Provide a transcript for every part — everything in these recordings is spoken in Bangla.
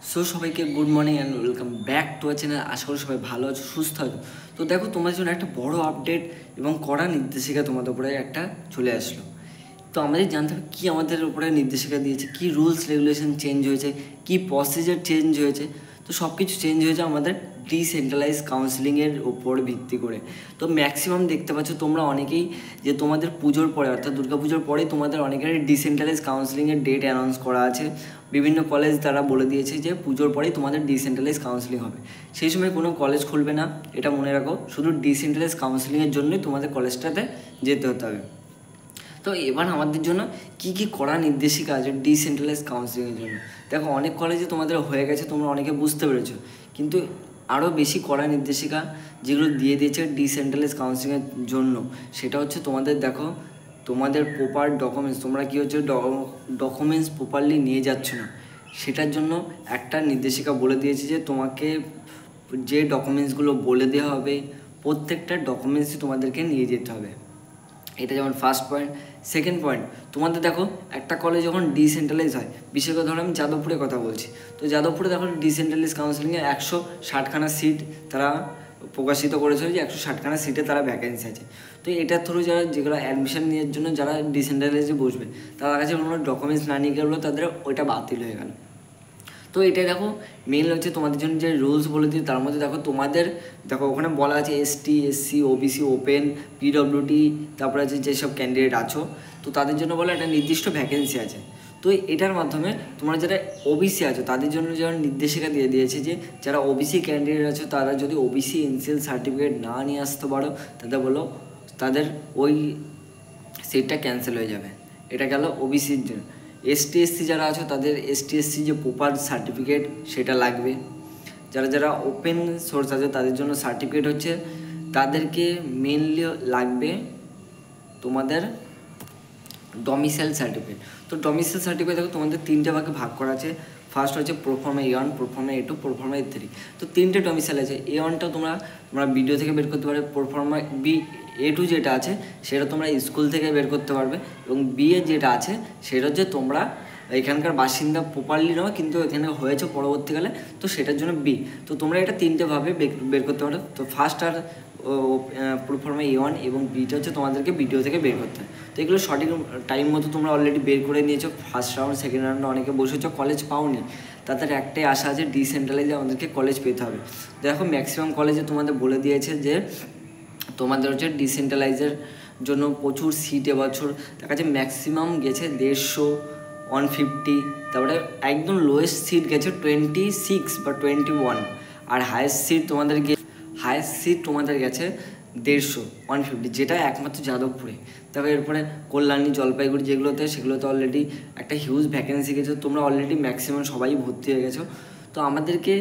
সবাইকে good morning and welcome back to our channel. আশা করি সবাই ভালো আছো, সুস্থ আছো। তো দেখো, তোমাদের জন্য একটা বড় আপডেট এবং কড়া নির্দেশিকা তোমাদের উপরে একটা চলে আসলো। তো আমাদের জানতে হবে কী আমাদের উপরে নির্দেশিকা দিয়েছে, কী রুলস রেগুলেশন চেঞ্জ হয়েছে, কী প্রসিজার চেঞ্জ হয়েছে। তো সব কিছু চেঞ্জ হয়েছে আমাদের ডিসেন্ট্রালাইজ কাউন্সিলিংয়ের ওপর ভিত্তি করে। তো ম্যাক্সিমাম দেখতে পাচ্ছ তোমরা অনেকেই যে তোমাদের পুজোর পরে অর্থাৎ দুর্গা পুজোর পরে তোমাদের অনেকের ডিসেন্ট্রালাইজ কাউন্সিলিংয়ের ডেট অ্যানাউন্স করা আছে। বিভিন্ন কলেজ তারা বলে দিয়েছে যে পুজোর পরেই তোমাদের ডিসেন্ট্রালাইজ কাউন্সিলিং হবে। সেই সময় কোনো কলেজ খুলবে না, এটা মনে রাখো। শুধু ডিসেন্ট্রালাইজ কাউন্সিলিংয়ের জন্যই তোমাদের কলেজটাতে যেতে হতে হবে। তো এবার আমাদের জন্য কী কী কড়া নির্দেশিকা আছে ডিসেন্ট্রালাইজ কাউন্সিলিংয়ের জন্য। দেখো, অনেক কলেজে তোমাদের হয়ে গেছে, তোমরা অনেকে বুঝতে পেরেছো, কিন্তু আরও বেশি কড়া নির্দেশিকা যেগুলো দিয়ে দিয়েছে ডিসেন্ট্রালাইজ কাউন্সিলিংয়ের জন্য, সেটা হচ্ছে তোমাদের দেখো, তোমাদের প্রপার ডকুমেন্টস, তোমরা কী হচ্ছে ডকুমেন্টস প্রপারলি নিয়ে যাচ্ছ না, সেটার জন্য একটা নির্দেশিকা বলে দিয়েছে যে তোমাকে যে ডকুমেন্টসগুলো বলে দেওয়া হবে প্রত্যেকটা ডকুমেন্টসই তোমাদেরকে নিয়ে যেতে হবে। এটা যেমন ফার্স্ট পয়েন্ট। সেকেন্ড পয়েন্ট, তোমাদের দেখো একটা কলেজ যখন ডিসেন্ট্রালাইজ হয়, বিশেষ করে ধরো আমি যাদবপুরের কথা বলছি, তো যাদবপুরে দেখো ডিসেন্ট্রালাইজ কাউন্সিলিংয়ে 160খানা সিট তারা প্রকাশিত করেছিল যে 160খানা সিটে তারা ভ্যাকেন্সি আছে। তো এটার থ্রু যারা যেগুলো অ্যাডমিশন নেওয়ার জন্য যারা ডিসেন্ট্রালাইজে বসবে, তার কাছে কোনো ডকুমেন্টস না নিয়ে গেলেও তাদের ওইটা বাতিল হয়ে গেল। তো এটাই দেখো মেইন হচ্ছে তোমাদের জন্য যে রুলস বলে দিই, তার মধ্যে দেখো তোমাদের দেখো ওখানে বলা আছে ST, SC, OBC, open, PWD, তারপরে আছে যেসব ক্যান্ডিডেট আছো, তো তাদের জন্য বলে একটা নির্দিষ্ট ভ্যাকেন্সি আছে। তো এটার মাধ্যমে তোমরা যারা ওবিসি আছো তাদের জন্য যারা নির্দেশিকা দিয়ে দিয়েছে যে যারা ওবিসি ক্যান্ডিডেট আছো তারা যদি ওবিসি এনসিএল সার্টিফিকেট না নিয়ে আসতে পারো, তাদের বলো তাদের ওই সিটটা ক্যান্সেল হয়ে যাবে। এটা গেল ওবিসির জন্য। এসটি এসসি যারা আছো তাদের এসটি এসসি যে প্রপার সার্টিফিকেট সেটা লাগবে। যারা যারা ওপেন সোর্স আছে তাদের জন্য সার্টিফিকেট হচ্ছে তাদেরকে মেনলি লাগবে তোমাদের ডমিসাইল সার্টিফিকেট। তো ডমিসাইল সার্টিফিকেট দেখো তোমাদের তিনটে ভাগে ভাগ করা আছে। ফার্স্ট হচ্ছে proforma A1, proforma A2, proforma A3। তো তিনটে ডমিসাইল আছে। A1টা তোমরা ভিডিও থেকে বের করতে পারবে। প্রোফর্মা A2 যেটা আছে সেটা তোমরা স্কুল থেকে বের করতে পারবে, এবং B যেটা আছে সেটা হচ্ছে তোমরা এখানকার বাসিন্দা প্রপারলি নয়, কিন্তু এখানে হয়েছে পরবর্তীকালে, তো সেটার জন্য B। তো তোমরা এটা তিনটেভাবে বের করতে পারো। তো ফার্স্ট আর প্রোফর্মা A1 এবং Bটা হচ্ছে তোমাদেরকে ভিডিও থেকে বের করতে হয়। তো এগুলো সঠিক টাইম মতো তোমরা অলরেডি বের করে নিয়েছো। ফার্স্ট রাউন্ড, সেকেন্ড রাউন্ডে অনেকে বসেছো, কলেজ পাওনি, তাদের একটাই আশা আছে ডিসেন্ট্রালাইজে আমাদেরকে কলেজ পেতে হবে। দেখো ম্যাক্সিমাম কলেজে তোমাদের বলে দিয়েছে যে তোমাদের হচ্ছে ডিসেন্ট্রালাইজের জন্য প্রচুর সিট এবছর দেখা যাচ্ছে ম্যাক্সিমাম গেছে 150, 150, তারপরে একদম লোয়েস্ট সিট গেছে 26 বা 21, আর হায়েস্ট সিট তোমাদের গেছে 150, 150, যেটা একমাত্র যাদবপুরে। তারপরে এরপরে কল্যাণী, জলপাইগুড়ি সেগুলোতে অলরেডি একটা হিউজ ভ্যাকেন্সি গেছে, তোমরা অলরেডি ম্যাক্সিমাম সবাই ভর্তি হয়ে গেছো। তো আমাদেরকে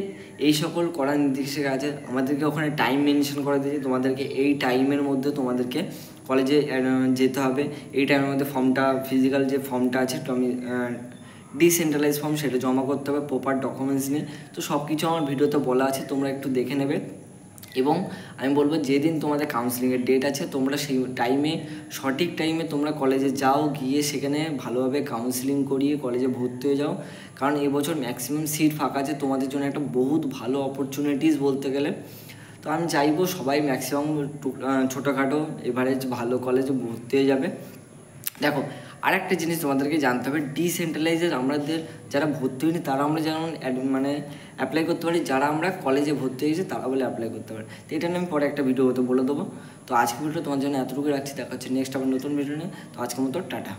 এই সকল কড়া নির্দেশিকা আছে, আমাদেরকে ওখানে টাইম মেনশন করে দিয়েছে, তোমাদেরকে এই টাইমের মধ্যে তোমাদেরকে কলেজে যেতে হবে। এই টাইমের মধ্যে ফর্মটা, ফিজিক্যাল যে ফর্মটা আছে ডিসেন্ট্রালাইজ ফর্ম, সেটা জমা করতে হবে প্রপার ডকুমেন্টস নিয়ে। তো সব কিছু আমার ভিডিওতে বলা আছে, তোমরা একটু দেখে নেবে। এবং আমি বলবো যেদিন তোমাদের কাউন্সিলিংয়ের ডেট আছে তোমরা সেই টাইমে, সঠিক টাইমে তোমরা কলেজে যাও, গিয়ে সেখানে ভালোভাবে কাউন্সিলিং করিয়ে কলেজে ভর্তি হয়ে যাও। কারণ এবছর ম্যাক্সিমাম সিট ফাঁকা আছে, তোমাদের জন্য একটা বহুত ভালো অপরচুনিটিস বলতে গেলে। তো আমি চাইবো সবাই ম্যাক্সিমাম ছোটোখাটো এভারেজ ভালো কলেজে ভর্তি হয়ে যাবে। দেখো, আর একটা জিনিস তোমাদেরকে জানতে হবে, ডিসেন্ট্রালাইজের আমাদের যারা ভর্তি হয়নি তারা আমরা যেমন অ্যাপ্লাই করতে পারি, যারা আমরা কলেজে ভর্তি হয়েছি তারা বলে অ্যাপ্লাই করতে পারি। তো এটা নিয়ে আমি পরে একটা ভিডিও হতে বলে দেবো। তো আজকে ভিডিও তোমার জন্য এতটুকু রাখছি, দেখা হচ্ছে নেক্সট আবার নতুন ভিডিও নিয়ে। তো আজকের মতো টাটা।